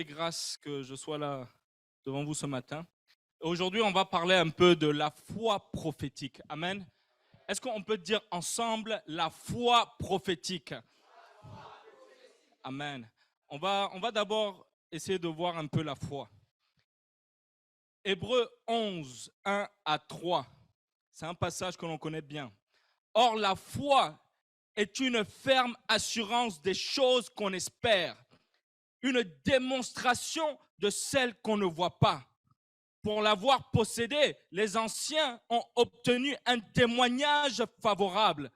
grâce que je sois là devant vous ce matin. Aujourd'hui, on va parler un peu de la foi prophétique. Amen. Est-ce qu'on peut dire ensemble la foi prophétique? Amen. On va d'abord essayer de voir un peu la foi. Hébreux 11, 1 à 3. C'est un passage que l'on connaît bien. Or, la foi est une ferme assurance des choses qu'on espère, une démonstration de celles qu'on ne voit pas. Pour l'avoir possédée, les anciens ont obtenu un témoignage favorable.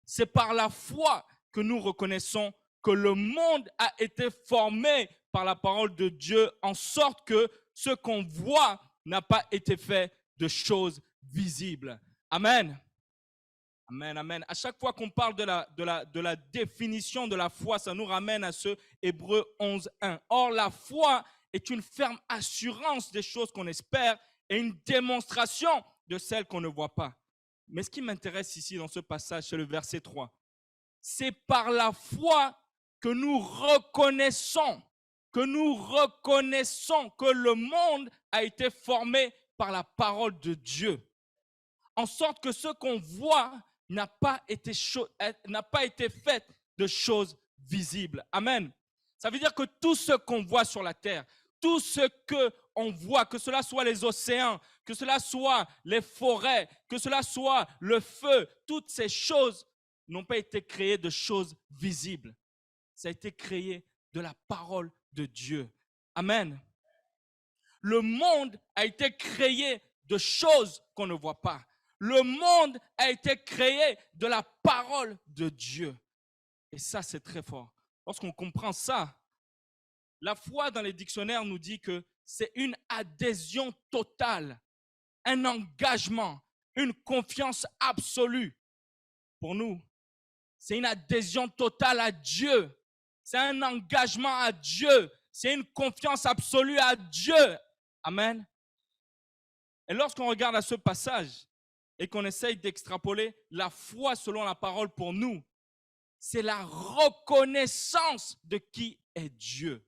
C'est par la foi que nous reconnaissons que le monde a été formé par la parole de Dieu, en sorte que ce qu'on voit n'a pas été fait de choses visibles. Amen. Amen, amen. À chaque fois qu'on parle de la définition de la foi, ça nous ramène à ce Hébreux 11, 1. Or, la foi est une ferme assurance des choses qu'on espère et une démonstration de celles qu'on ne voit pas. Mais ce qui m'intéresse ici dans ce passage, c'est le verset 3. C'est par la foi que nous reconnaissons que le monde a été formé par la parole de Dieu. En sorte que ce qu'on voit n'a pas été fait de choses visibles. Amen. Ça veut dire que tout ce qu'on voit sur la terre, tout ce qu'on voit, que cela soit les océans, que cela soit les forêts, que cela soit le feu, toutes ces choses n'ont pas été créées de choses visibles. Ça a été créé de la parole de Dieu. Amen. Le monde a été créé de choses qu'on ne voit pas. Le monde a été créé de la parole de Dieu. Et ça, c'est très fort. Lorsqu'on comprend ça, la foi dans les dictionnaires nous dit que c'est une adhésion totale, un engagement, une confiance absolue. Pour nous, c'est une adhésion totale à Dieu. C'est un engagement à Dieu. C'est une confiance absolue à Dieu. Amen. Et lorsqu'on regarde à ce passage et qu'on essaye d'extrapoler la foi selon la parole pour nous, c'est la reconnaissance de qui est Dieu.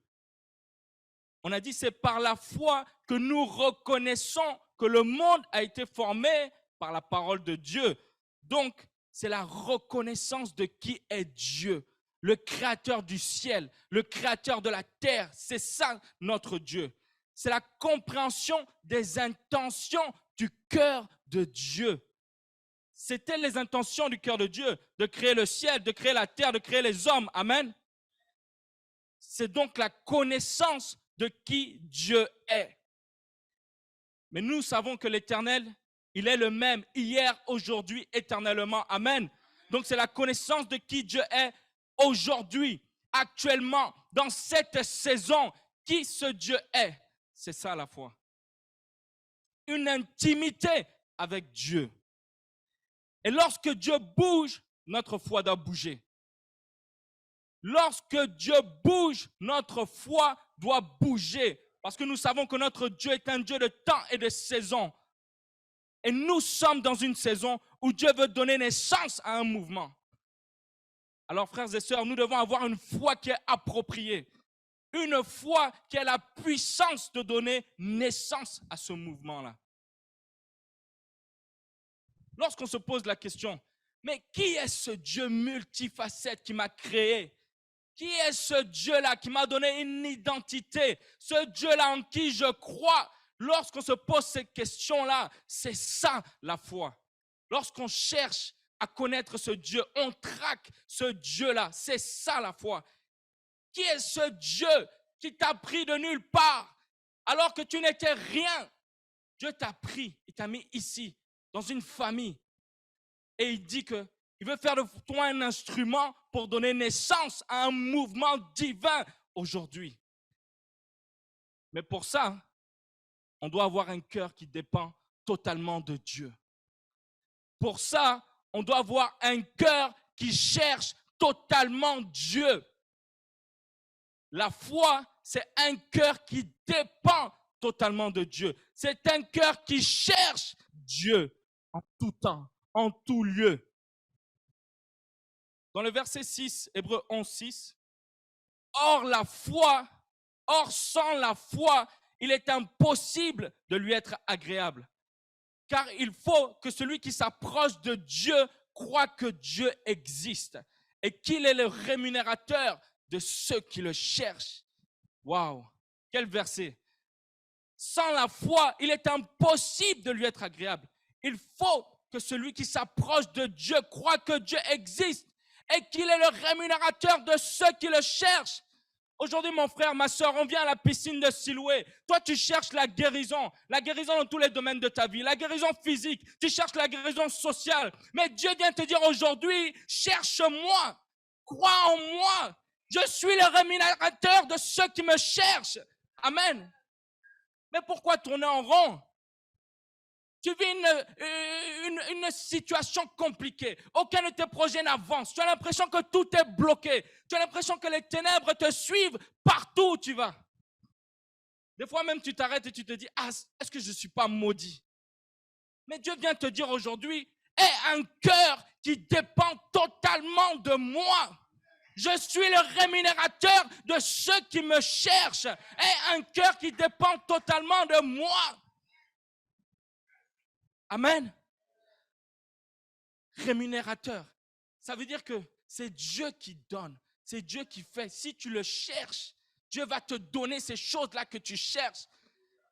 On a dit c'est par la foi que nous reconnaissons que le monde a été formé par la parole de Dieu. Donc, c'est la reconnaissance de qui est Dieu, le créateur du ciel, le créateur de la terre. C'est ça notre Dieu. C'est la compréhension des intentions du cœur de Dieu. C'était les intentions du cœur de Dieu, de créer le ciel, de créer la terre, de créer les hommes. Amen. C'est donc la connaissance de qui Dieu est. Mais nous savons que l'Éternel, il est le même hier, aujourd'hui, éternellement. Amen. Donc c'est la connaissance de qui Dieu est aujourd'hui, actuellement, dans cette saison, qui ce Dieu est. C'est ça la foi. Une intimité avec Dieu. Et lorsque Dieu bouge, notre foi doit bouger. Lorsque Dieu bouge, notre foi doit bouger. Parce que nous savons que notre Dieu est un Dieu de temps et de saison. Et nous sommes dans une saison où Dieu veut donner naissance à un mouvement. Alors, frères et sœurs, nous devons avoir une foi qui est appropriée. Une foi qui a la puissance de donner naissance à ce mouvement-là. Lorsqu'on se pose la question, mais qui est ce Dieu multifacette qui m'a créé? Qui est ce Dieu-là qui m'a donné une identité? Ce Dieu-là en qui je crois? Lorsqu'on se pose ces questions-là, c'est ça la foi. Lorsqu'on cherche à connaître ce Dieu, on traque ce Dieu-là. C'est ça la foi. Qui est ce Dieu qui t'a pris de nulle part alors que tu n'étais rien? Dieu t'a pris, il t'a mis ici, dans une famille. Et il dit qu'il veut faire de toi un instrument pour donner naissance à un mouvement divin aujourd'hui. Mais pour ça, on doit avoir un cœur qui dépend totalement de Dieu. Pour ça, on doit avoir un cœur qui cherche totalement Dieu. La foi, c'est un cœur qui dépend totalement de Dieu. C'est un cœur qui cherche Dieu en tout temps, en tout lieu. Dans le verset 6, Hébreux 11, 6, or la foi Or, sans la foi, il est impossible de lui être agréable. Car il faut que celui qui s'approche de Dieu croit que Dieu existe et qu'il est le rémunérateur de ceux qui le cherchent. Waouh! Quel verset! Sans la foi, il est impossible de lui être agréable. Il faut que celui qui s'approche de Dieu croit que Dieu existe et qu'il est le rémunérateur de ceux qui le cherchent. Aujourd'hui, mon frère, ma soeur, on vient à la piscine de Siloué. Toi, tu cherches la guérison dans tous les domaines de ta vie, la guérison physique, tu cherches la guérison sociale. Mais Dieu vient te dire aujourd'hui, cherche-moi, crois en moi. Je suis le rémunérateur de ceux qui me cherchent. Amen. Mais pourquoi tourner en rond? Tu vis une situation compliquée. Aucun de tes projets n'avance. Tu as l'impression que tout est bloqué. Tu as l'impression que les ténèbres te suivent partout où tu vas. Des fois même, tu t'arrêtes et tu te dis, ah, est-ce que je ne suis pas maudit? Mais Dieu vient te dire aujourd'hui, aie un cœur qui dépend totalement de moi. Je suis le rémunérateur de ceux qui me cherchent. Aie un cœur qui dépend totalement de moi. Amen. Rémunérateur. Ça veut dire que c'est Dieu qui donne. C'est Dieu qui fait. Si tu le cherches, Dieu va te donner ces choses-là que tu cherches.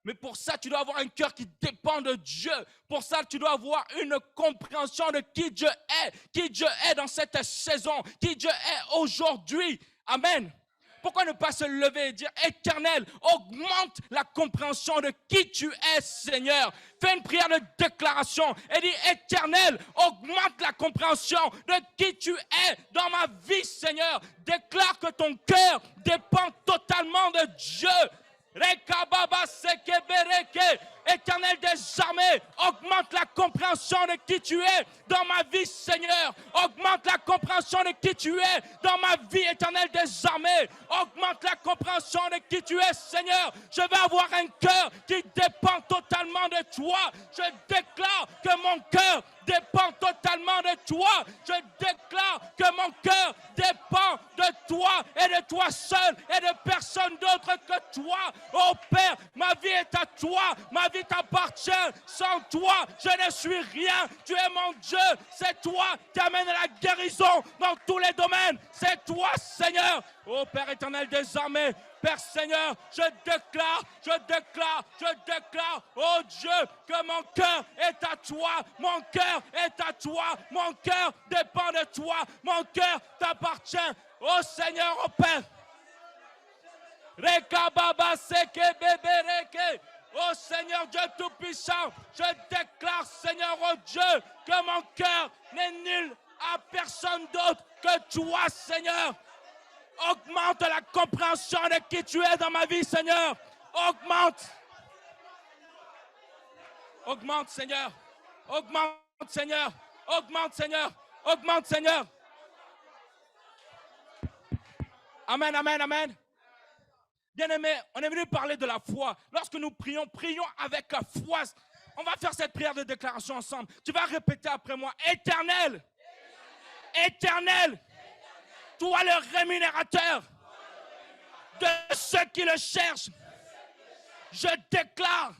Mais pour ça, tu dois avoir un cœur qui dépend de Dieu. Pour ça, tu dois avoir une compréhension de qui Dieu est dans cette saison, qui Dieu est aujourd'hui. Amen. Pourquoi ne pas se lever et dire, Éternel, augmente la compréhension de qui tu es, Seigneur. Fais une prière de déclaration et dis, Éternel, augmente la compréhension de qui tu es dans ma vie, Seigneur. Déclare que ton cœur dépend totalement de Dieu. Éternel des armées, augmente la compréhension de qui tu es dans ma vie, Seigneur. Augmente la compréhension de qui tu es dans ma vie, Éternel des armées. Augmente la compréhension de qui tu es, Seigneur. Je vais avoir un cœur qui dépend totalement de toi. Je déclare que mon cœur dépend totalement de toi. Je déclare que mon cœur dépend de toi et de toi seul et de personne d'autre que toi. Oh Père, ma vie est à toi, ma vie t'appartient. Sans toi, je ne suis rien. Tu es mon Dieu. C'est toi qui amène la guérison dans tous les domaines. C'est toi, Seigneur. Oh Père éternel des armées, Père Seigneur, je déclare, oh Dieu, que mon cœur est à toi, mon cœur est à toi, mon cœur dépend de toi, mon cœur t'appartient, oh Seigneur, oh Père. Oh Seigneur Dieu Tout-Puissant, je déclare, Seigneur, oh Dieu, que mon cœur n'est nul à personne d'autre que toi, Seigneur. Augmente la compréhension de qui tu es dans ma vie, Seigneur. Augmente. Augmente, Seigneur. Augmente, Seigneur. Augmente, Seigneur. Augmente, Seigneur. Amen, amen, amen. Bien-aimés, on est venu parler de la foi. Lorsque nous prions, prions avec la foi. On va faire cette prière de déclaration ensemble. Tu vas répéter après moi. Éternel. Éternel. Toi le rémunérateur de ceux qui le cherchent. Je déclare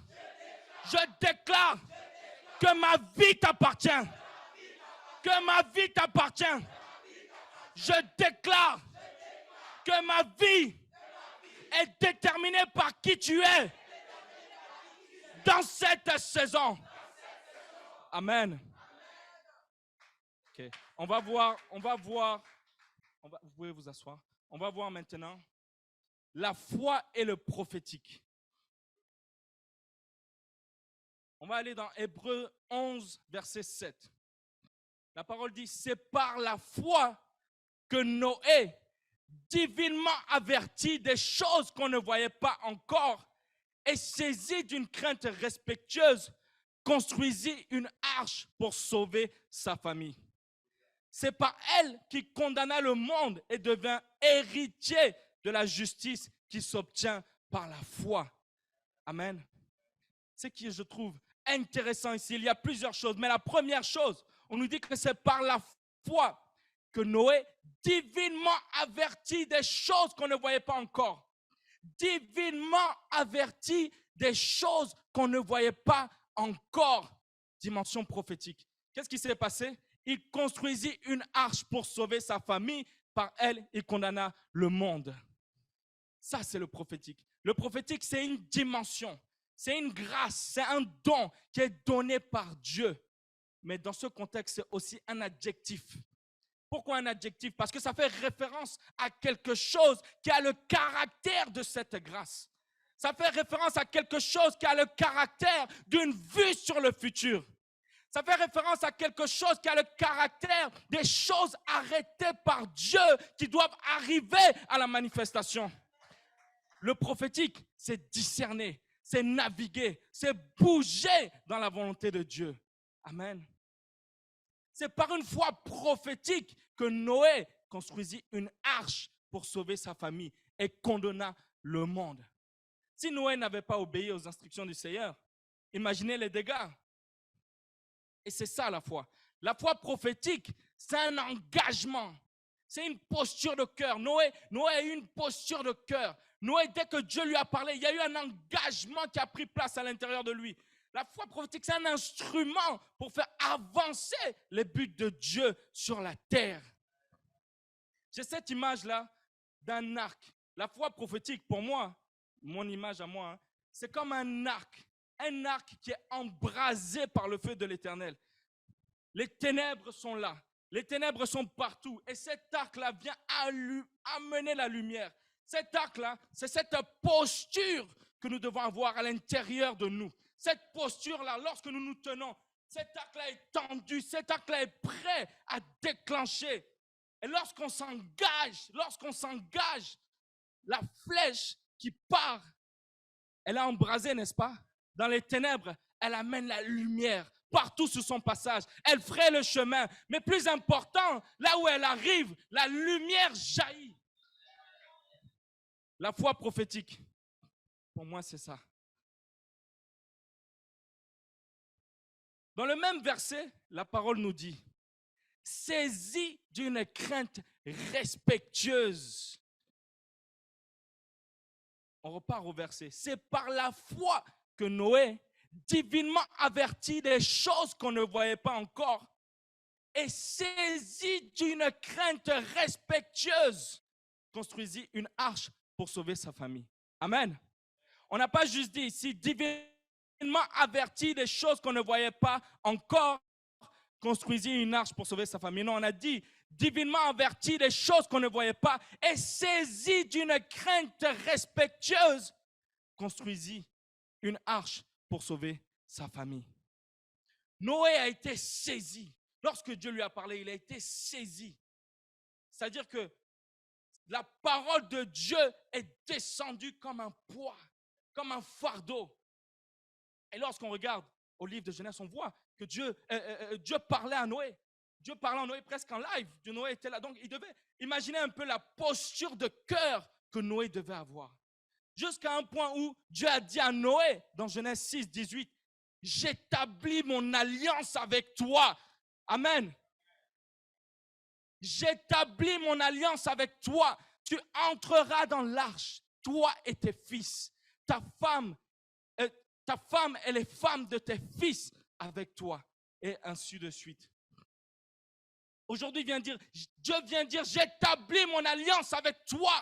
que ma vie t'appartient. Que ma vie t'appartient. Je déclare que ma vie est déterminée par qui tu es dans cette saison. Amen. Okay. On va voir, vous pouvez vous asseoir. On va voir maintenant la foi et le prophétique. On va aller dans Hébreux 11, verset 7. La parole dit, c'est par la foi que Noé, divinement averti des choses qu'on ne voyait pas encore, et saisi d'une crainte respectueuse, construisit une arche pour sauver sa famille. C'est par elle qu'il condamna le monde et devint héritier de la justice qui s'obtient par la foi. Amen. Ce qui, je trouve, intéressant ici, il y a plusieurs choses, mais la première chose, on nous dit que c'est par la foi que Noé, divinement averti des choses qu'on ne voyait pas encore. divinement averti des choses qu'on ne voyait pas encore. Dimension prophétique. Qu'est-ce qui s'est passé? Il construisit une arche pour sauver sa famille. Par elle, il condamna le monde. Ça, c'est le prophétique. Le prophétique, c'est une dimension, c'est une grâce, c'est un don qui est donné par Dieu. Mais dans ce contexte, c'est aussi un adjectif. Pourquoi un adjectif? Parce que ça fait référence à quelque chose qui a le caractère de cette grâce. Ça fait référence à quelque chose qui a le caractère d'une vue sur le futur. Ça fait référence à quelque chose qui a le caractère des choses arrêtées par Dieu qui doivent arriver à la manifestation. Le prophétique, c'est discerner, c'est naviguer, c'est bouger dans la volonté de Dieu. Amen. C'est par une foi prophétique que Noé construisit une arche pour sauver sa famille et condamna le monde. Si Noé n'avait pas obéi aux instructions du Seigneur, imaginez les dégâts. Et c'est ça la foi. La foi prophétique, c'est un engagement. C'est une posture de cœur. Noé a eu une posture de cœur. Noé, dès que Dieu lui a parlé, il y a eu un engagement qui a pris place à l'intérieur de lui. La foi prophétique, c'est un instrument pour faire avancer les buts de Dieu sur la terre. J'ai cette image-là d'un arc. La foi prophétique, pour moi, mon image à moi, c'est comme un arc qui est embrasé par le feu de l'Éternel. Les ténèbres sont là, les ténèbres sont partout, et cet arc-là vient amener la lumière. Cet arc-là, c'est cette posture que nous devons avoir à l'intérieur de nous. Cette posture-là, lorsque nous nous tenons, cet arc-là est tendu, cet arc-là est prêt à déclencher. Et lorsqu'on s'engage, la flèche qui part, elle est embrasée, n'est-ce pas? Dans les ténèbres, elle amène la lumière partout sur son passage. Elle fraye le chemin. Mais plus important, là où elle arrive, la lumière jaillit. La foi prophétique, pour moi, c'est ça. Dans le même verset, la parole nous dit, saisis d'une crainte respectueuse. On repart au verset. C'est par la foi que Noé, divinement averti des choses qu'on ne voyait pas encore, et saisi d'une crainte respectueuse, construisit une arche pour sauver sa famille. Amen. On n'a pas juste dit ici, divinement averti des choses qu'on ne voyait pas encore, construisit une arche pour sauver sa famille. Non, on a dit, divinement averti des choses qu'on ne voyait pas et saisi d'une crainte respectueuse, construisit une arche pour sauver sa famille. Noé a été saisi. Lorsque Dieu lui a parlé, il a été saisi. C'est-à-dire que la parole de Dieu est descendue comme un poids, comme un fardeau. Et lorsqu'on regarde au livre de Genèse, on voit que Dieu parlait à Noé. Dieu parlait à Noé presque en live. Noé était là. Donc, il devait imaginer un peu la posture de cœur que Noé devait avoir. Jusqu'à un point où Dieu a dit à Noé, dans Genèse 6, 18, « J'établis mon alliance avec toi. » Amen. J'établis mon alliance avec toi. Tu entreras dans l'arche, toi et tes fils. Ta femme et les femmes de tes fils avec toi. Et ainsi de suite. Aujourd'hui, Dieu vient dire, j'établis mon alliance avec toi.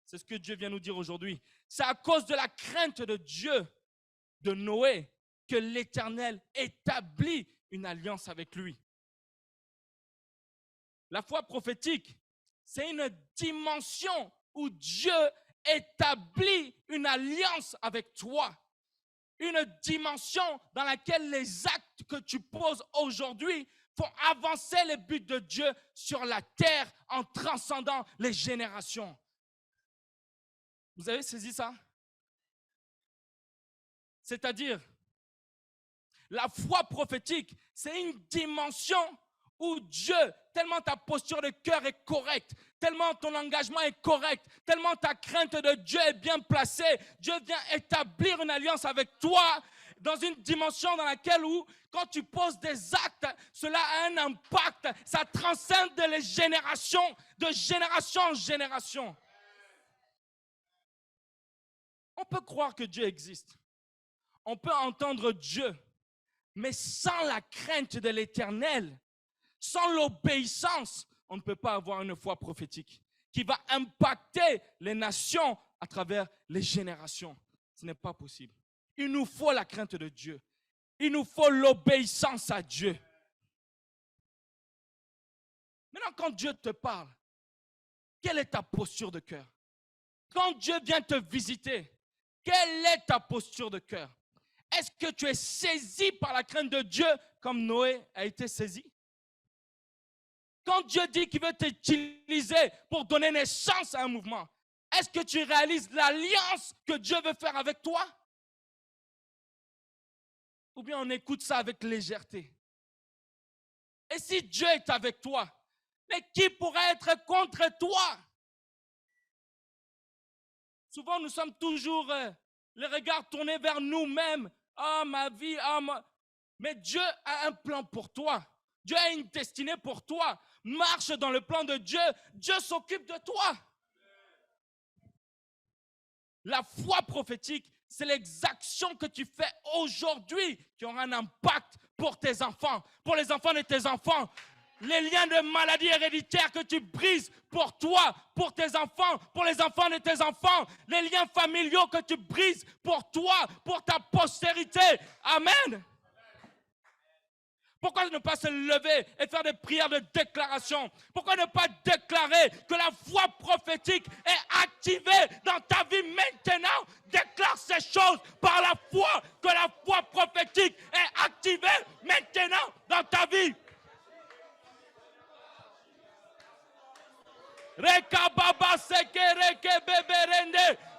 C'est ce que Dieu vient nous dire aujourd'hui. C'est à cause de la crainte de Dieu, de Noé, que l'Éternel établit une alliance avec lui. La foi prophétique, c'est une dimension où Dieu établit une alliance avec toi. Une dimension dans laquelle les actes que tu poses aujourd'hui font avancer les buts de Dieu sur la terre en transcendant les générations. Vous avez saisi ça? C'est-à-dire, la foi prophétique, c'est une dimension où Dieu, tellement ta posture de cœur est correcte, tellement ton engagement est correct, tellement ta crainte de Dieu est bien placée, Dieu vient établir une alliance avec toi dans une dimension dans laquelle où, quand tu poses des actes, cela a un impact, ça transcende les générations, de génération en génération. On peut croire que Dieu existe. On peut entendre Dieu. Mais sans la crainte de l'Éternel, sans l'obéissance, on ne peut pas avoir une foi prophétique qui va impacter les nations à travers les générations. Ce n'est pas possible. Il nous faut la crainte de Dieu. Il nous faut l'obéissance à Dieu. Maintenant, quand Dieu te parle, quelle est ta posture de cœur? Quand Dieu vient te visiter, quelle est ta posture de cœur? Est-ce que tu es saisi par la crainte de Dieu comme Noé a été saisi? Quand Dieu dit qu'il veut t'utiliser pour donner naissance à un mouvement, est-ce que tu réalises l'alliance que Dieu veut faire avec toi? Ou bien on écoute ça avec légèreté? Et si Dieu est avec toi, mais qui pourrait être contre toi? Souvent, nous sommes toujours les regards tournés vers nous-mêmes. Ah, ma vie, ah, Mais Dieu a un plan pour toi. Dieu a une destinée pour toi. Marche dans le plan de Dieu. Dieu s'occupe de toi. La foi prophétique, c'est l'exaction que tu fais aujourd'hui qui aura un impact pour tes enfants, pour les enfants de tes enfants. Les liens de maladie héréditaire que tu brises pour toi, pour tes enfants, pour les enfants de tes enfants. Les liens familiaux que tu brises pour toi, pour ta postérité. Amen. Pourquoi ne pas se lever et faire des prières de déclaration? Pourquoi ne pas déclarer que la foi prophétique est activée dans ta vie maintenant? Déclare ces choses par la foi, que la foi prophétique est activée maintenant dans ta vie.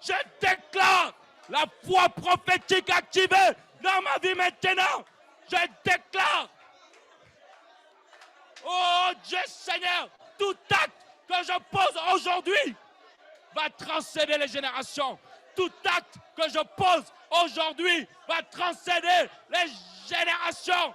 Je déclare la foi prophétique activée dans ma vie maintenant. Je déclare. Oh Dieu Seigneur, tout acte que je pose aujourd'hui va transcender les générations. Tout acte que je pose aujourd'hui va transcender les générations.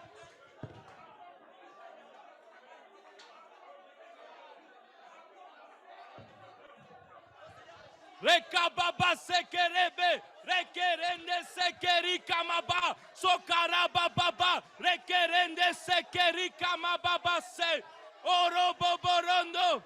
Rekababa sekerebe, rekerende sekeri kamaba, sokaraba baba, rekerende sekeri kamababa se, oroboborondo,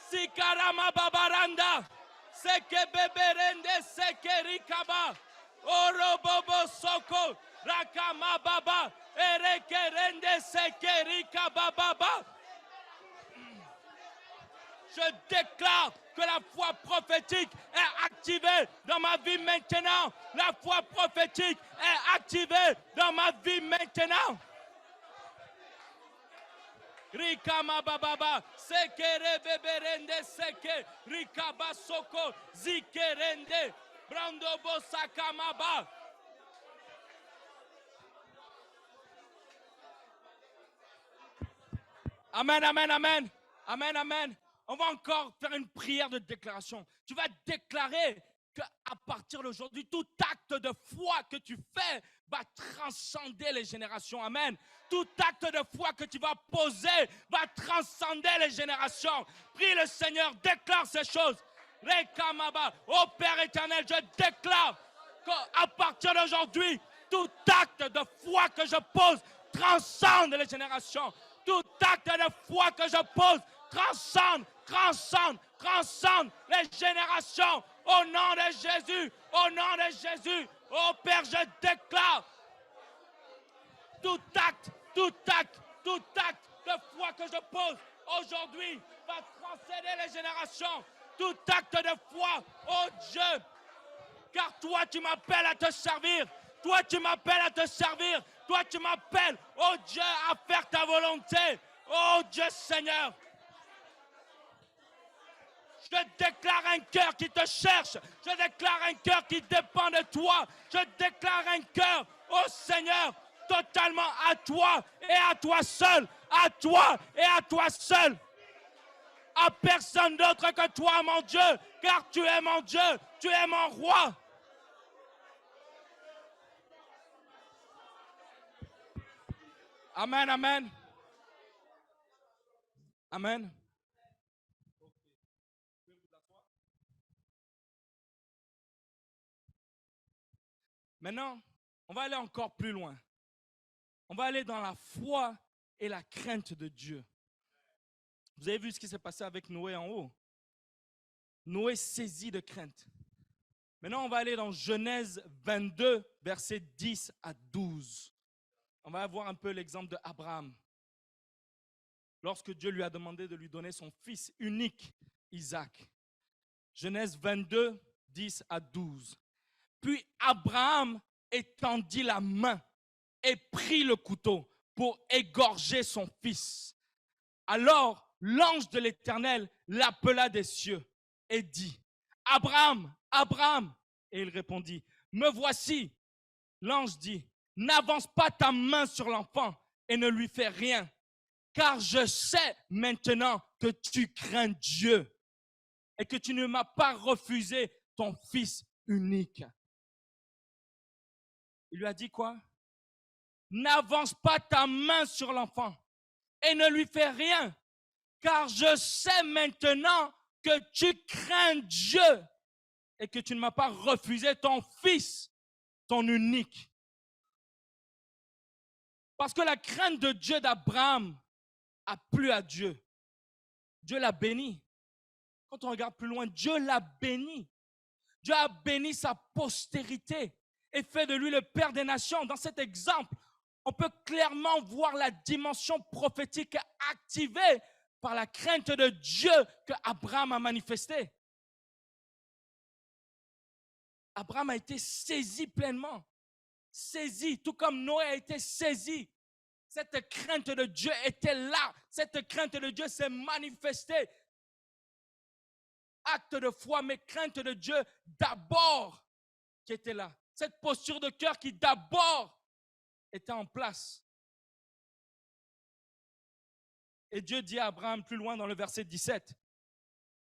sikarama babaranda, sekebeberende sekeri kaba, orobobo soko, rakama baba, erekerende sekeri kabababa. Je déclare que la foi prophétique est activée dans ma vie maintenant. La foi prophétique est activée dans ma vie maintenant. Rikama bababa, sekere beberende seke, rikaba soko, zikerende, brandobo sakamaba. Amen, amen, amen. Amen, amen. On va encore faire une prière de déclaration. Tu vas déclarer qu'à partir d'aujourd'hui, tout acte de foi que tu fais va transcender les générations. Amen. Tout acte de foi que tu vas poser va transcender les générations. Prie le Seigneur, déclare ces choses. Ô Père éternel, je déclare qu'à partir d'aujourd'hui, tout acte de foi que je pose transcende les générations. Tout acte de foi que je pose transcende les générations. Au nom de Jésus, au nom de Jésus. Oh Père, je déclare tout acte de foi que je pose aujourd'hui va transcender les générations. Tout acte de foi, oh Dieu, car toi tu m'appelles à te servir. Toi tu m'appelles à te servir. Toi tu m'appelles, oh Dieu, à faire ta volonté. Oh Dieu Seigneur. Je déclare un cœur qui te cherche. Je déclare un cœur qui dépend de toi. Je déclare un cœur, oh Seigneur, totalement à toi et à toi seul. À toi et à toi seul. À personne d'autre que toi, mon Dieu, car tu es mon Dieu, tu es mon roi. Amen, amen. Amen. Maintenant, on va aller encore plus loin. On va aller dans la foi et la crainte de Dieu. Vous avez vu ce qui s'est passé avec Noé en haut? Noé saisi de crainte. Maintenant, on va aller dans Genèse 22, versets 10 à 12. On va voir un peu l'exemple d'Abraham. Lorsque Dieu lui a demandé de lui donner son fils unique, Isaac. Genèse 22, 10 à 12. Puis Abraham étendit la main et prit le couteau pour égorger son fils. Alors l'ange de l'Éternel l'appela des cieux et dit, Abraham, Abraham. Et il répondit, me voici. L'ange dit, n'avance pas ta main sur l'enfant et ne lui fais rien, car je sais maintenant que tu crains Dieu et que tu ne m'as pas refusé ton fils unique. Il lui a dit quoi? N'avance pas ta main sur l'enfant et ne lui fais rien, car je sais maintenant que tu crains Dieu et que tu ne m'as pas refusé ton fils, ton unique. Parce que la crainte de Dieu d'Abraham a plu à Dieu. Dieu l'a béni. Quand on regarde plus loin, Dieu l'a béni. Dieu a béni sa postérité et fait de lui le Père des nations. Dans cet exemple, on peut clairement voir la dimension prophétique activée par la crainte de Dieu que Abraham a manifestée. Abraham a été saisi pleinement. Saisi, tout comme Noé a été saisi. Cette crainte de Dieu était là. Cette crainte de Dieu s'est manifestée. Acte de foi, mais crainte de Dieu d'abord qui était là. Cette posture de cœur qui d'abord était en place. Et Dieu dit à Abraham plus loin dans le verset 17,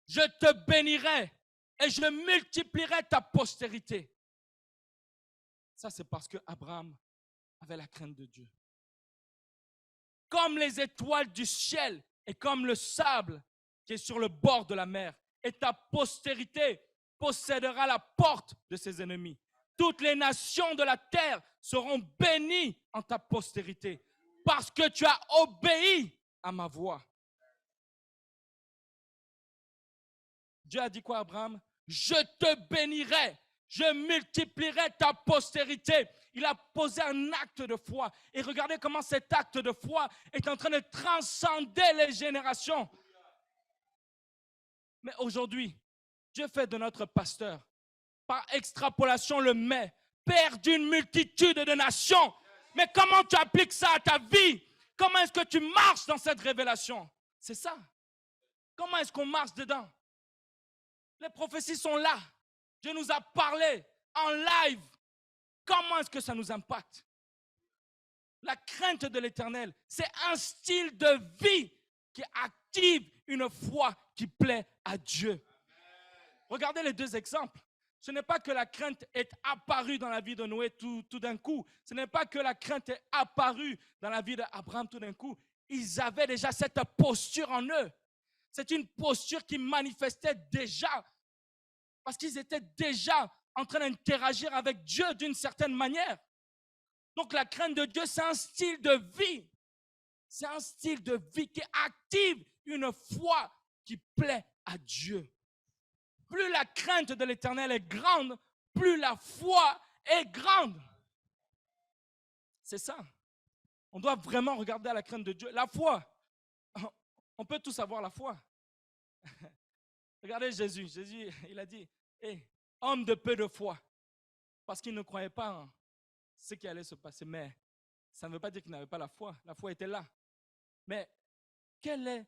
je te bénirai et je multiplierai ta postérité. Ça, c'est parce que Abraham avait la crainte de Dieu. Comme les étoiles du ciel et comme le sable qui est sur le bord de la mer, et ta postérité possédera la porte de ses ennemis. Toutes les nations de la terre seront bénies en ta postérité parce que tu as obéi à ma voix. Dieu a dit quoi à Abraham? Je te bénirai, je multiplierai ta postérité. Il a posé un acte de foi. Et regardez comment cet acte de foi est en train de transcender les générations. Mais aujourd'hui, Dieu fait de notre pasteur, par extrapolation, le met, père d'une multitude de nations. Mais comment tu appliques ça à ta vie? Comment est-ce que tu marches dans cette révélation? C'est ça. Comment est-ce qu'on marche dedans? Les prophéties sont là. Dieu nous a parlé en live. Comment est-ce que ça nous impacte? La crainte de l'Éternel, c'est un style de vie qui active une foi qui plaît à Dieu. Regardez les deux exemples. Ce n'est pas que la crainte est apparue dans la vie de Noé tout d'un coup. Ce n'est pas que la crainte est apparue dans la vie d'Abraham tout d'un coup. Ils avaient déjà cette posture en eux. C'est une posture qui manifestait déjà. Parce qu'ils étaient déjà en train d'interagir avec Dieu d'une certaine manière. Donc la crainte de Dieu, c'est un style de vie. C'est un style de vie qui active une foi qui plaît à Dieu. Plus la crainte de l'Éternel est grande, plus la foi est grande. C'est ça. On doit vraiment regarder à la crainte de Dieu. La foi, on peut tous avoir la foi. Regardez Jésus. Jésus, il a dit, hey, homme de peu de foi. Parce qu'il ne croyait pas en ce qui allait se passer. Mais ça ne veut pas dire qu'il n'avait pas la foi. La foi était là. Mais quel est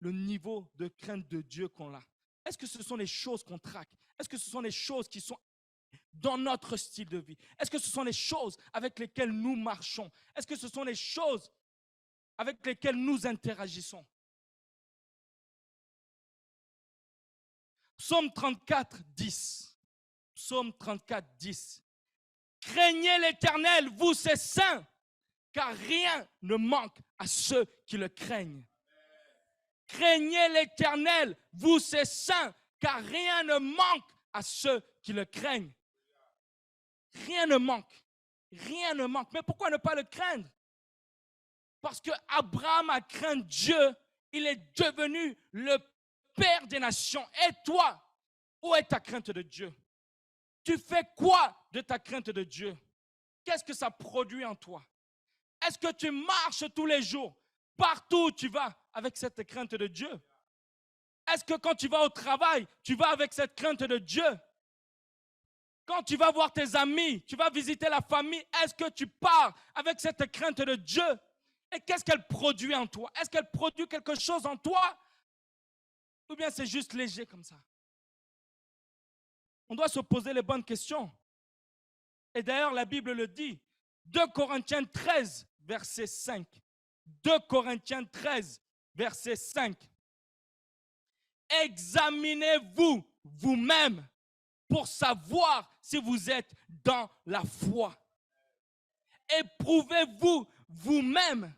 le niveau de crainte de Dieu qu'on a? Est-ce que ce sont les choses qu'on traque? Est-ce que ce sont les choses qui sont dans notre style de vie? Est-ce que ce sont les choses avec lesquelles nous marchons? Est-ce que ce sont les choses avec lesquelles nous interagissons? Psaume 34, 10. Psaume 34, 10. Craignez l'Éternel, vous ses saints, car rien ne manque à ceux qui le craignent. Craignez l'Éternel, vous ses saints, car rien ne manque à ceux qui le craignent. Rien ne manque. Rien ne manque. Mais pourquoi ne pas le craindre? Parce que Abraham a craint Dieu. Il est devenu le Père des nations. Et toi, où est ta crainte de Dieu? Tu fais quoi de ta crainte de Dieu? Qu'est-ce que ça produit en toi? Est-ce que tu marches tous les jours, partout où tu vas, avec cette crainte de Dieu? Est-ce que quand tu vas au travail, tu vas avec cette crainte de Dieu? Quand tu vas voir tes amis, tu vas visiter la famille, est-ce que tu pars avec cette crainte de Dieu? Et qu'est-ce qu'elle produit en toi? Est-ce qu'elle produit quelque chose en toi? Ou bien c'est juste léger comme ça? On doit se poser les bonnes questions. Et d'ailleurs, la Bible le dit. 2 Corinthiens 13, verset 5. 2 Corinthiens 13, verset 5. Examinez-vous vous-même pour savoir si vous êtes dans la foi. Éprouvez-vous vous-même.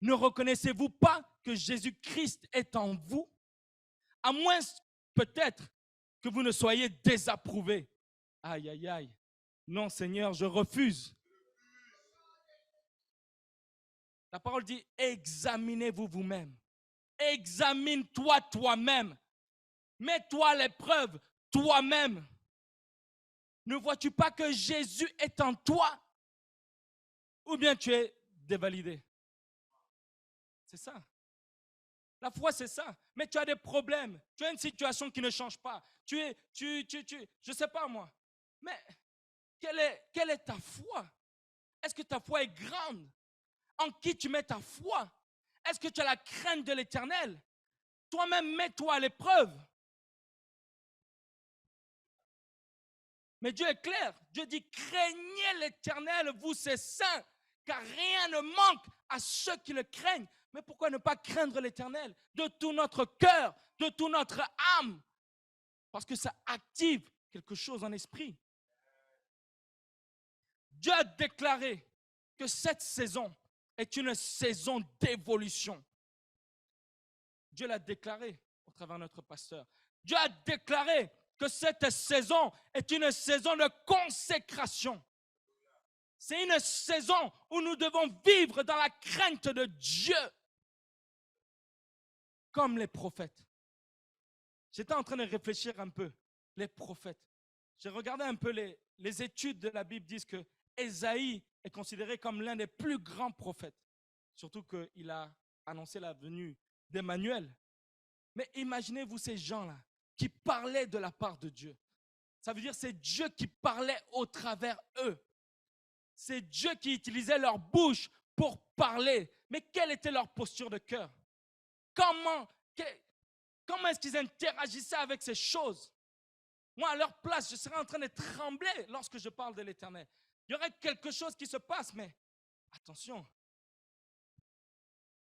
Ne reconnaissez-vous pas que Jésus-Christ est en vous? À moins peut-être que vous ne soyez désapprouvé. Aïe, aïe, aïe. Non, Seigneur, je refuse. La parole dit, examinez-vous vous-même. Examine-toi toi-même. Mets-toi à l'épreuve toi-même. Ne vois-tu pas que Jésus est en toi? Ou bien tu es dévalidé? C'est ça. La foi, c'est ça. Mais tu as des problèmes. Tu as une situation qui ne change pas. Je ne sais pas moi. Mais quelle est ta foi? Est-ce que ta foi est grande? En qui tu mets ta foi? Est-ce que tu as la crainte de l'Éternel? Toi-même, mets-toi à l'épreuve. Mais Dieu est clair. Dieu dit, craignez l'Éternel, vous ces saints, car rien ne manque à ceux qui le craignent. Mais pourquoi ne pas craindre l'Éternel de tout notre cœur, de toute notre âme? Parce que ça active quelque chose en esprit. Dieu a déclaré que cette saison est une saison d'évolution. Dieu l'a déclaré au travers de notre pasteur. Dieu a déclaré que cette saison est une saison de consécration. C'est une saison où nous devons vivre dans la crainte de Dieu, comme les prophètes. J'étais en train de réfléchir un peu, les prophètes. J'ai regardé un peu les études de la Bible, disent que Ésaïe est considéré comme l'un des plus grands prophètes, surtout qu'il a annoncé la venue d'Emmanuel. Mais imaginez-vous ces gens-là qui parlaient de la part de Dieu. Ça veut dire que c'est Dieu qui parlait au travers eux. C'est Dieu qui utilisait leur bouche pour parler. Mais quelle était leur posture de cœur? Comment est-ce qu'ils interagissaient avec ces choses? Moi, à leur place, je serais en train de trembler lorsque je parle de l'Éternel. Il y aurait quelque chose qui se passe, mais attention.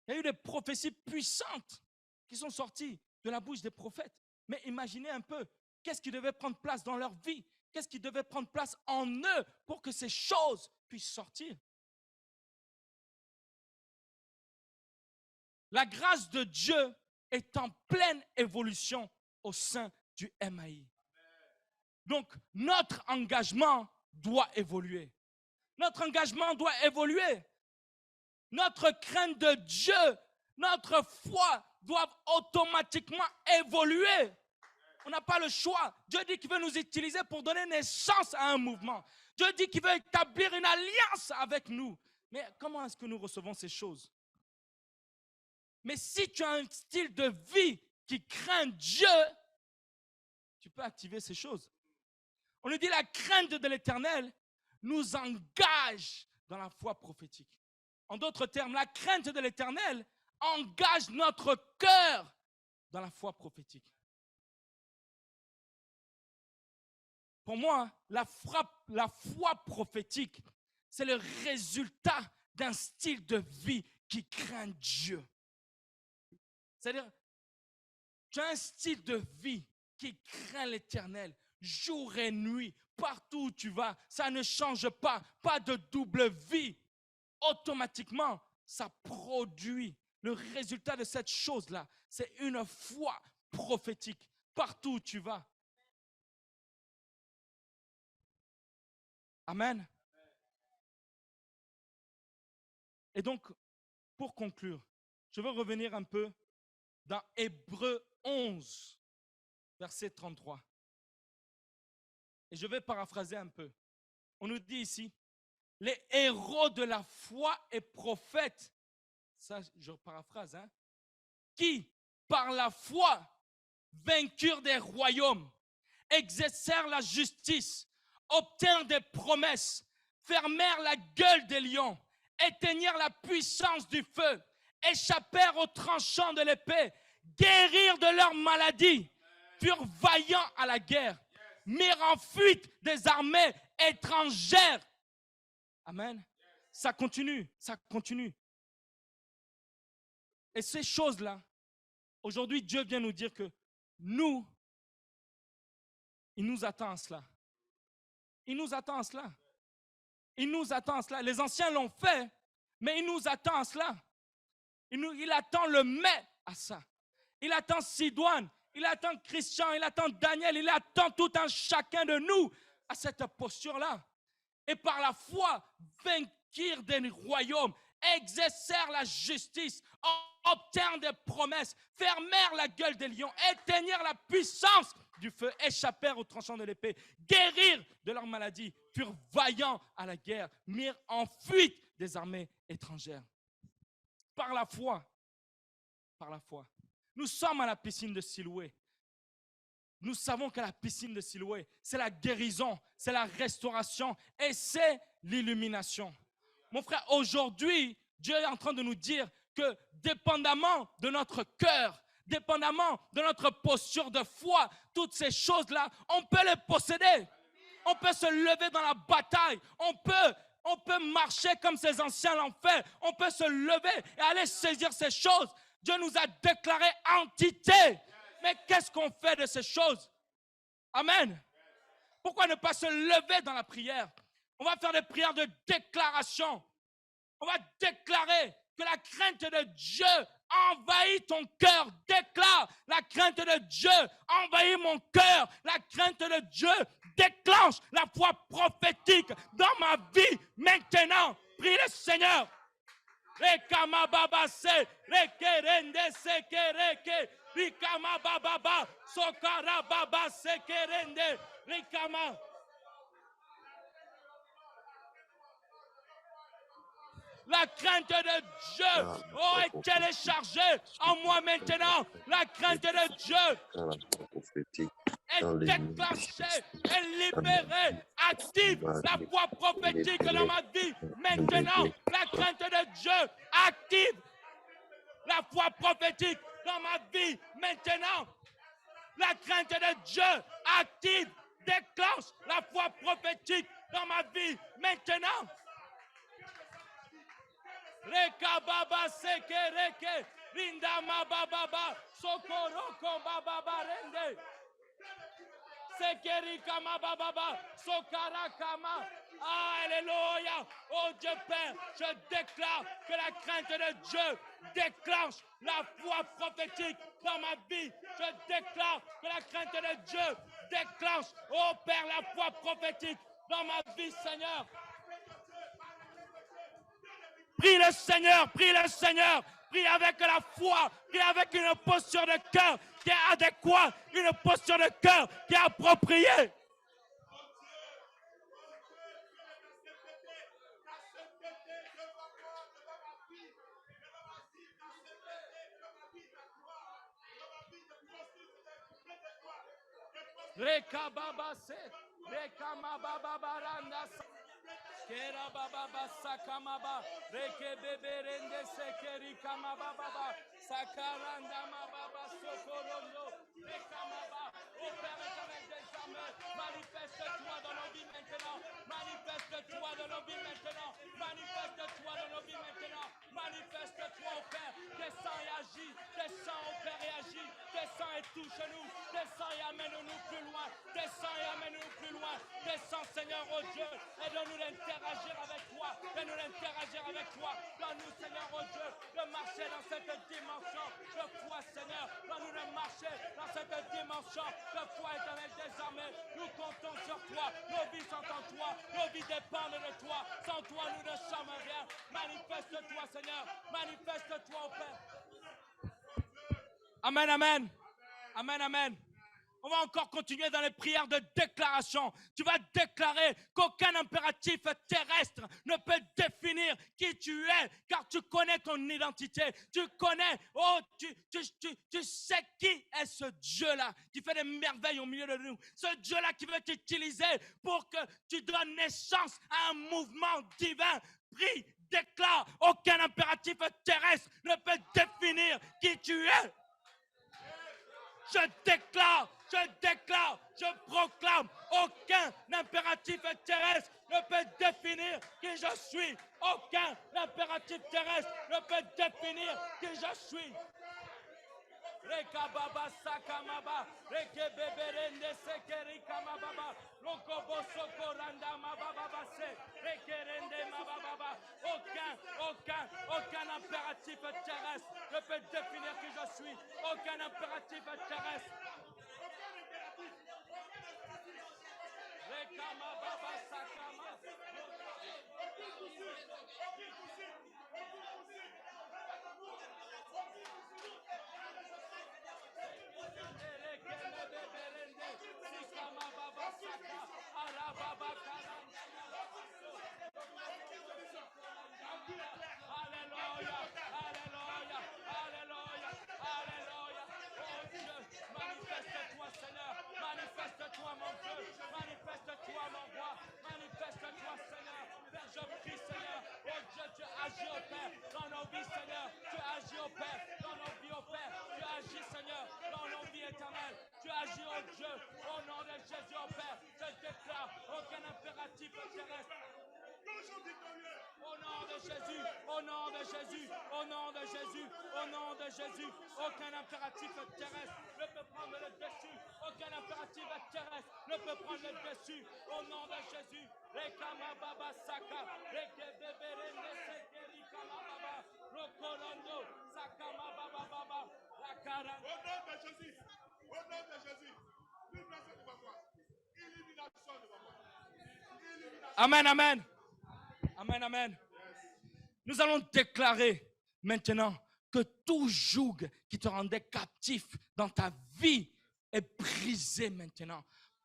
Il y a eu des prophéties puissantes qui sont sorties de la bouche des prophètes. Mais imaginez un peu, qu'est-ce qui devait prendre place dans leur vie? Qu'est-ce qui devait prendre place en eux pour que ces choses puissent sortir? La grâce de Dieu est en pleine évolution au sein du MAI. Donc, notre engagement doit évoluer. Notre engagement doit évoluer. Notre crainte de Dieu, notre foi doivent automatiquement évoluer. On n'a pas le choix. Dieu dit qu'il veut nous utiliser pour donner naissance à un mouvement. Dieu dit qu'il veut établir une alliance avec nous. Mais comment est-ce que nous recevons ces choses? Mais si tu as un style de vie qui craint Dieu, tu peux activer ces choses. On nous dit la crainte de l'Éternel nous engage dans la foi prophétique. En d'autres termes, la crainte de l'Éternel engage notre cœur dans la foi prophétique. Pour moi, la foi prophétique, c'est le résultat d'un style de vie qui craint Dieu. C'est-à-dire, tu as un style de vie qui craint l'Éternel, jour et nuit, partout où tu vas, ça ne change pas, pas de double vie. Automatiquement, ça produit. Le résultat de cette chose-là, c'est une foi prophétique, partout où tu vas. Amen. Et donc, pour conclure, je veux revenir un peu dans Hébreux 11, verset 33. Et je vais paraphraser un peu. On nous dit ici, les héros de la foi et prophètes, ça je paraphrase, qui, par la foi, vainquirent des royaumes, exercèrent la justice, obtinrent des promesses, fermèrent la gueule des lions, éteignirent la puissance du feu, échappèrent aux tranchants de l'épée, guérirent de leur maladie, furent vaillants à la guerre, mirent en fuite des armées étrangères. Amen. Ça continue, ça continue. Et ces choses-là, aujourd'hui, Dieu vient nous dire que nous, il nous attend à cela. Il nous attend à cela. Il nous attend à cela. Les anciens l'ont fait, mais il nous attend à cela. Il attend le mais à ça. Il attend Sidoine, il attend Christian, il attend Daniel, il attend tout un chacun de nous à cette posture-là. Et par la foi, vainquirent des royaumes, exercèrent la justice, obtinrent des promesses, fermèrent la gueule des lions, éteignirent la puissance du feu, échappèrent aux tranchants de l'épée, guérirent de leur maladie, furent vaillants à la guerre, mirent en fuite des armées étrangères. Par la foi, nous sommes à la piscine de Siloué. Nous savons que la piscine de Siloué, c'est la guérison, c'est la restauration et c'est l'illumination. Mon frère, aujourd'hui, Dieu est en train de nous dire que dépendamment de notre cœur, dépendamment de notre posture de foi, toutes ces choses-là, on peut les posséder. On peut se lever dans la bataille. On peut marcher comme ces anciens l'ont fait. On peut se lever et aller saisir ces choses. Dieu nous a déclaré entité. Mais qu'est-ce qu'on fait de ces choses? Amen. Pourquoi ne pas se lever dans la prière? On va faire des prières de déclaration. On va déclarer que la crainte de Dieu envahit ton cœur. Déclare, la crainte de Dieu envahit mon cœur. La crainte de Dieu déclenche la foi prophétique dans ma vie maintenant. Prie le Seigneur. La crainte de Dieu est téléchargée en moi maintenant. La crainte de Dieu est déclenchée, est libérée, active la foi prophétique dans ma vie. Maintenant, la crainte de Dieu active la foi prophétique dans ma vie. Maintenant, la crainte de Dieu active, déclenche la foi prophétique dans ma vie. Maintenant, Reka baba seke reke, rinda ma baba, sokoroko baba rende. Sekeri kama baba, sokara kama. Alléluia. Oh Dieu Père, je déclare que la crainte de Dieu déclenche la foi prophétique dans ma vie. Je déclare que la crainte de Dieu déclenche, oh Père, la foi prophétique dans ma vie, Seigneur. Prie le Seigneur, prie le Seigneur, prie avec la foi, prie avec une posture de cœur qui est adéquate, une posture de cœur qui est appropriée. Reka baba se, reka ma baba baranda. Kera baba sakama ba reke bebe rende sekeri kama baba sakaranda ma baba sokorondo rekama ba au Père éternel des armées, manifeste-toi dans nos vies maintenant, manifeste-toi dans nos vies maintenant, manifeste-toi dans nos vies maintenant, manifeste-toi au Père, descends et agis, descends au Père et agis, descends et touche-nous, descends et amène-nous plus loin, descends et amène-nous plus loin, descends Seigneur oh Dieu, aide-nous d'interagir avec toi, de nous interagir avec toi. Donne-nous, Seigneur, oh Dieu, de marcher dans cette dimension de foi, Seigneur. Donne-nous de marcher dans cette dimension de foi, éternel des armées. Nous comptons sur toi. Nos vies sont en toi. Nos vies dépendent de toi. Sans toi, nous ne sommes rien. Manifeste-toi, Seigneur. Manifeste-toi au Père. Amen, amen. Amen, amen. On va encore continuer dans les prières de déclaration. Tu vas déclarer qu'aucun impératif terrestre ne peut définir qui tu es, car tu connais ton identité. Tu connais, tu sais qui est ce Dieu-là qui fait des merveilles au milieu de nous. Ce Dieu-là qui veut t'utiliser pour que tu donnes naissance à un mouvement divin. Prie, déclare, aucun impératif terrestre ne peut définir qui tu es. Je déclare, je proclame, aucun impératif terrestre ne peut définir qui je suis. Aucun impératif terrestre ne peut définir qui je suis. Rekababa sakamaba, rekebeberende sekerika mababa, rokobo sokoranda mababa se, rekerende mababa. Aucun impératif terrestre ne peut définir qui je suis. Aucun impératif terrestre. Rekamababa sakama. Manifeste-toi, mon Dieu. Manifeste-toi, mon roi. Manifeste-toi, Seigneur. Père, je prie, Seigneur. Oh Dieu, tu agis au Père dans nos vies, Seigneur. Tu agis au Père dans nos vies, au Père. Tu agis, Seigneur, dans nos vies éternelles. Tu agis, oh Dieu, au nom de Jésus, au Père. Je déclare aucun impératif terrestre. Au nom de Jésus, au nom de Jésus, au nom de Jésus, au nom de Jésus, aucun impératif terrestre ne peut prendre le dessus, aucun impératif terrestre ne peut prendre le dessus, au nom de Jésus. Rekamababa saka, rekebeberende sekeri kamababa, rokorondo sakamababa baba, la karanga. Au nom de Jésus, libération de ma voix, illumination de ma voix. Amen, amen. Amen, amen. Nous allons déclarer maintenant que tout joug qui te rendait captif dans ta vie est brisé maintenant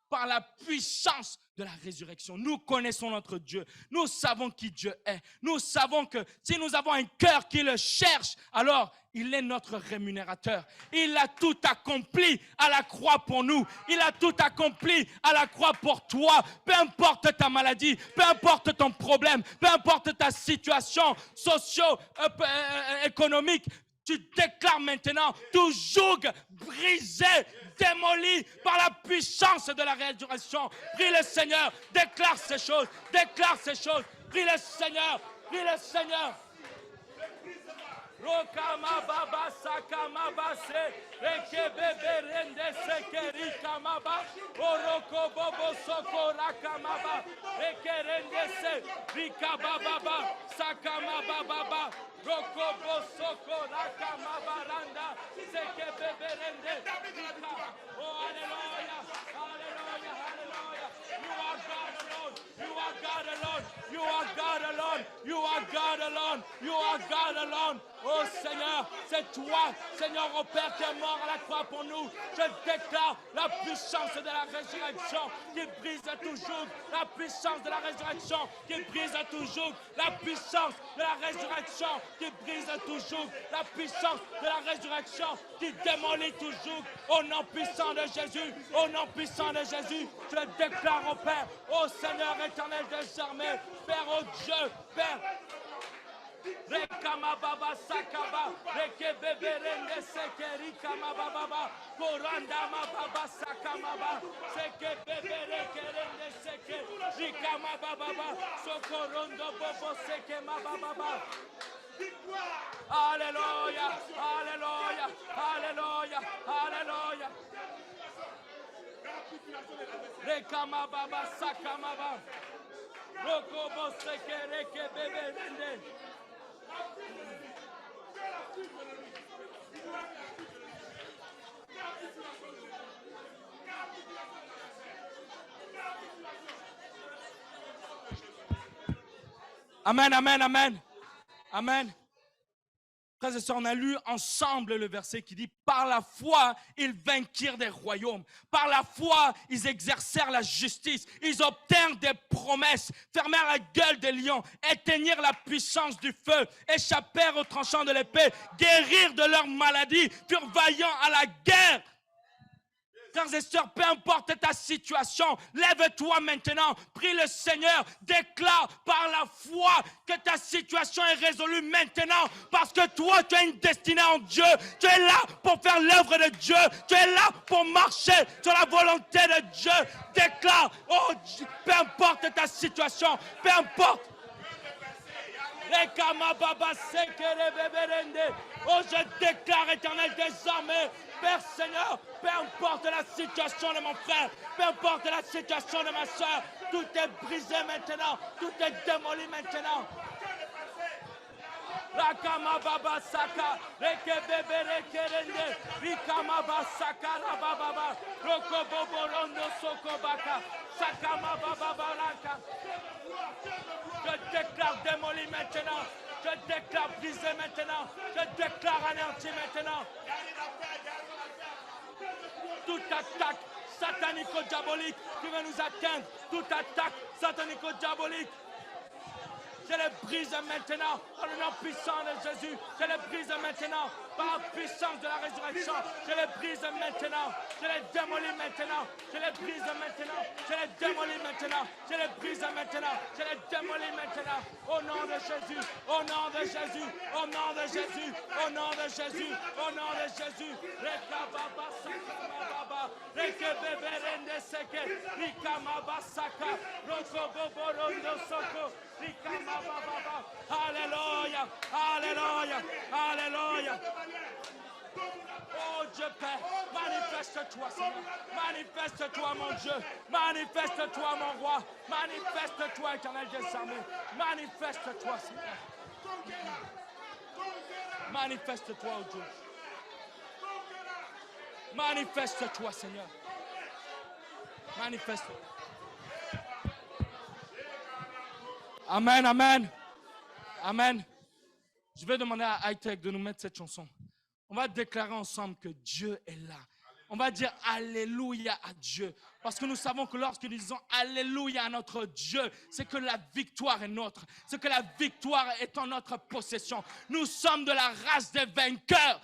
par la puissance de la résurrection. Nous connaissons notre Dieu. Nous savons qui Dieu est. Nous savons que si nous avons un cœur qui le cherche, alors il est notre rémunérateur. Il a tout accompli à la croix pour nous. Il a tout accompli à la croix pour toi. Peu importe ta maladie, peu importe ton problème, peu importe ta situation socio-économique, tu déclares maintenant tout joug brisé, démoli par la puissance de la résurrection. Prie le Seigneur, déclare ces choses, prie le Seigneur, Rokama baba sakama base, rekebebe rende sekeri kamaba, oroko bobo soko rakamaba, rekerende se, rikaba baba, sakama baba, roko bosoko rakamaba randa, sekebebe rende, rika. Oh, hallelujah, hallelujah, hallelujah. You are God alone, you are God alone, you are God alone, you are God alone, you are God alone. Oh Seigneur, c'est toi, Seigneur, au Père, qui est mort à la croix pour nous. Je déclare la puissance de la résurrection qui brise tout joug. La puissance de la résurrection qui brise tout joug. La puissance de la résurrection qui brise tout joug. La puissance de la résurrection qui démolit tout joug. Au nom puissant de Jésus, au nom puissant de Jésus, je déclare au Père, ô Seigneur éternel des armées, Père, ô Dieu, Père, Rekama baba sakaba, rekebebe rende sekeri kama baba, koranda ma baba sakama ba, sekebebe rekerende seke, rikama baba, sokorondo bobo seke ma baba. Alléluia, alléluia, alléluia, alléluia. Rekama baba sakama ba, rokobo seke rekebebe rende. Amen, amen, amen. Amen. Frères et sœurs, on a lu ensemble le verset qui dit « Par la foi, ils vainquirent des royaumes. Par la foi, ils exercèrent la justice. Ils obtinrent des promesses, fermèrent la gueule des lions, éteignirent la puissance du feu, échappèrent aux tranchants de l'épée, guérirent de leur maladie, furent vaillants à la guerre. » Frères et sœurs, peu importe ta situation, lève-toi maintenant, prie le Seigneur, déclare par la foi que ta situation est résolue maintenant, parce que toi, tu as une destinée en Dieu, tu es là pour faire l'œuvre de Dieu, tu es là pour marcher sur la volonté de Dieu. Déclare, oh, peu importe ta situation, peu importe. Oh, je déclare, Éternel des armées, Père Seigneur, peu importe la situation de mon frère, peu importe la situation de ma soeur, tout est brisé maintenant, tout est démoli maintenant. Rakama baba saka, reke bebe reke rende, rikama baba saka rababa, roko bobo rondo soko baka, sakama baba baraka. Je déclare démoli maintenant, je déclare brisé maintenant, je déclare anéanti maintenant. Toute attaque satanico-diabolique qui veut nous atteindre, toute attaque satanico-diabolique, je les brise maintenant par le nom puissant de Jésus. Je les brise maintenant par la puissance de la résurrection. Je les brise maintenant. Je les démolis maintenant. Je les brise maintenant. Je les démolis maintenant. Je les brise maintenant. Je les démolis maintenant. Au nom de Jésus. Au nom de Jésus. Au nom de Jésus. Au nom de Jésus. Au nom de Jésus. Rekababa sakababa. Rekebebe seke. Rikamaba saka. Rokoboborondo soko. Alléluia, Alléluia, Alléluia. Oh Dieu Père, manifeste-toi Seigneur, manifeste-toi mon Dieu, manifeste-toi mon roi, manifeste-toi Éternel des armées, manifeste-toi Seigneur. Manifeste-toi oh Dieu. Manifeste-toi Seigneur. Manifeste-toi. Amen, amen. Amen. Je vais demander à Hightech de nous mettre cette chanson. On va déclarer ensemble que Dieu est là. On va dire Alléluia à Dieu. Parce que nous savons que lorsque nous disons Alléluia à notre Dieu, c'est que la victoire est nôtre. C'est que la victoire est en notre possession. Nous sommes de la race des vainqueurs.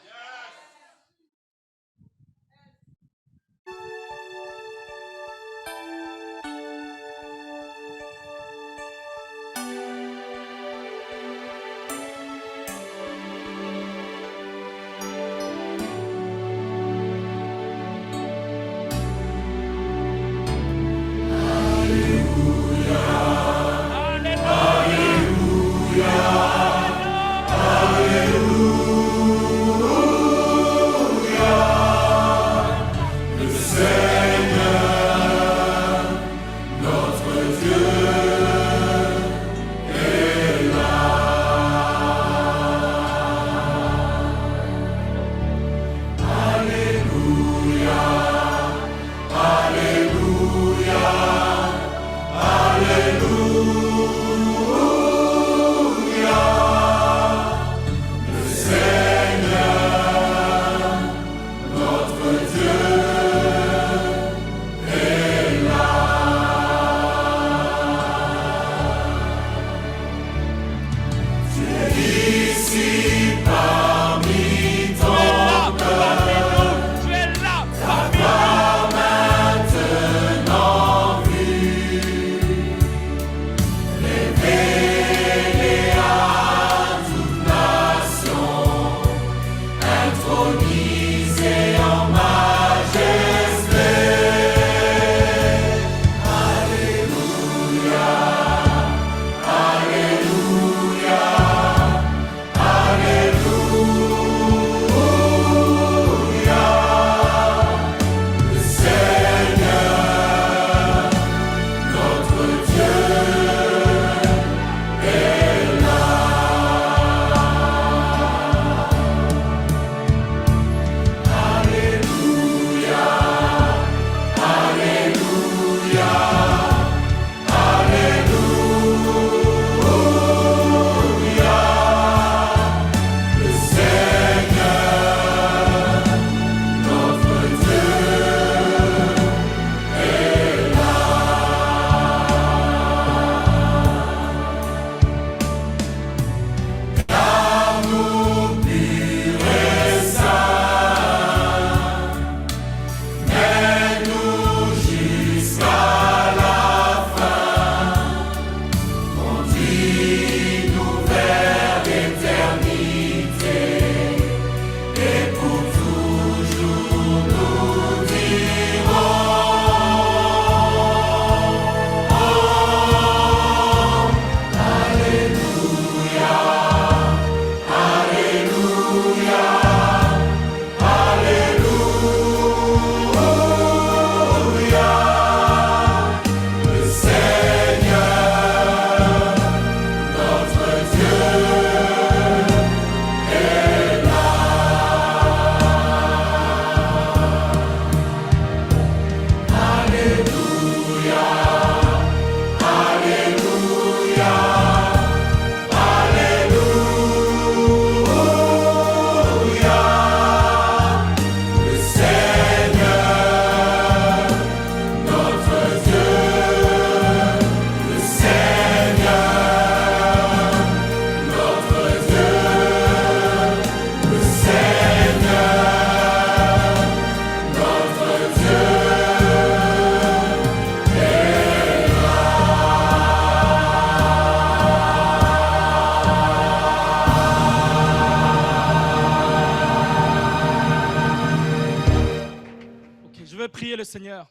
prier le Seigneur.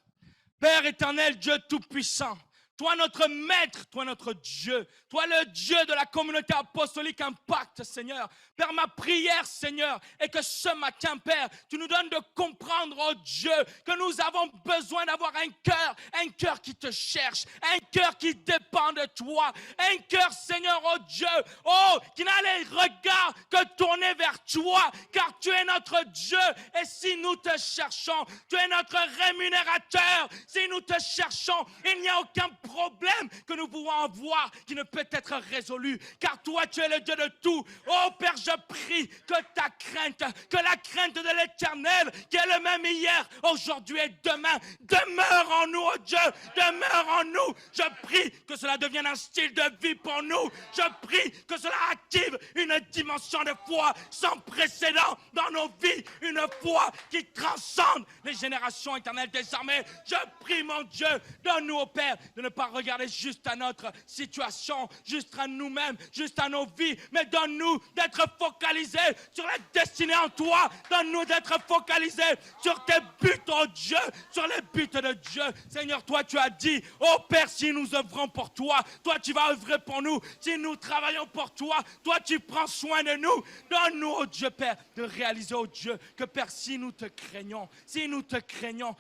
Père éternel, Dieu tout-puissant, toi notre maître, toi notre Dieu, toi le Dieu de la communauté apostolique Impact, Seigneur. Père, ma prière, Seigneur, est que ce matin, Père, tu nous donnes de comprendre, oh Dieu, que nous avons besoin d'avoir un cœur qui te cherche, un cœur qui dépend de toi, un cœur, Seigneur, oh Dieu, oh, qui n'a les regards que tournés vers toi, car tu es notre Dieu, et si nous te cherchons, tu es notre rémunérateur, si nous te cherchons, il n'y a aucun problème que nous pouvons avoir qui ne peut être résolu, car toi tu es le Dieu de tout. Oh Père, je prie que ta crainte, que la crainte de l'Éternel, qui est le même hier, aujourd'hui et demain, demeure en nous, oh Dieu, demeure en nous. Je prie que cela devienne un style de vie pour nous. Je prie que cela active une dimension de foi sans précédent dans nos vies, une foi qui transcende les générations éternelles des armées. Je prie, mon Dieu, donne-nous, oh Père, de ne pas regarder juste à notre situation, juste à nous-mêmes, juste à nos vies, mais donne-nous d'être focalisés sur la destinée en toi. Donne-nous d'être focalisés sur tes buts, oh Dieu, sur les buts de Dieu. Seigneur, toi, tu as dit, oh Père, si nous œuvrons pour toi, toi, tu vas œuvrer pour nous. Si nous travaillons pour toi, toi, tu prends soin de nous. Donne-nous, oh Dieu, Père, de réaliser, oh Dieu, que Père, si nous te craignons, si nous te craignons,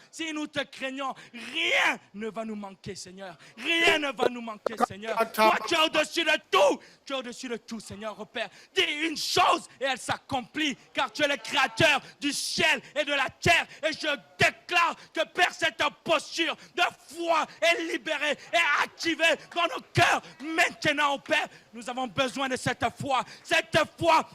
rien ne va nous manquer, Seigneur. Rien ne va nous manquer, Seigneur. Toi, tu es au-dessus de tout. Tu es au-dessus de tout, Seigneur, oh Père. Dis une chose et elle s'accomplit, car tu es le créateur du ciel et de la terre. Et je déclare que, Père, cette posture de foi est libérée et activée dans nos cœurs. Maintenant, oh Père, nous avons besoin de cette foi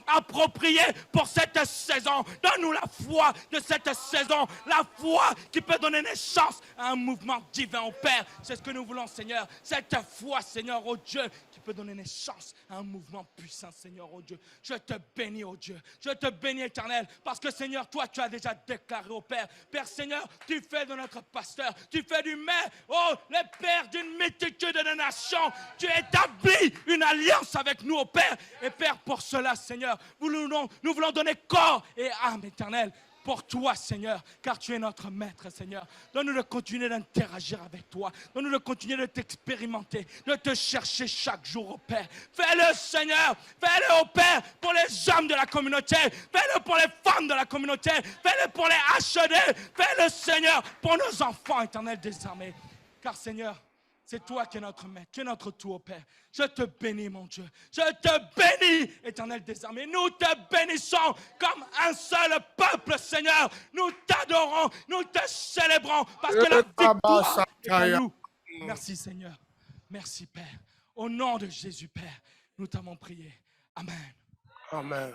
appropriée pour cette saison. Donne-nous la foi de cette saison, la foi qui peut donner naissance à un mouvement divin, oh Père. C'est ce que nous voulons, Seigneur. Cette foi, Seigneur, oh Dieu, qui peut donner naissance à un mouvement puissant, Seigneur, oh Dieu. Je te bénis, oh Dieu. Je te bénis, Éternel, parce que, Seigneur, toi, tu as déjà déclaré, oh Père. Père, Seigneur, tu fais de notre pasteur, tu fais du maire, oh, le Père d'une multitude de nations. Tu établis une alliance avec nous, oh Père. Et Père, pour cela, Seigneur, nous voulons donner corps et âme, Éternel, pour toi, Seigneur, car tu es notre maître, Seigneur. Donne-nous de continuer d'interagir avec toi. Donne-nous de continuer de t'expérimenter, de te chercher chaque jour, oh Père. Fais-le, Seigneur. Fais-le, oh Père, pour les hommes de la communauté. Fais-le pour les femmes de la communauté. Fais-le pour les HD. Fais-le, Seigneur, pour nos enfants éternels des armées. Car, Seigneur, c'est toi qui es notre maître, tu es notre tout, oh Père. Je te bénis, mon Dieu. Je te bénis, Éternel des armées. Nous te bénissons comme un seul peuple, Seigneur. Nous t'adorons, nous te célébrons parce que la victoire est à nous. Merci, Seigneur. Merci, Père. Au nom de Jésus, Père, nous t'avons prié. Amen. Amen.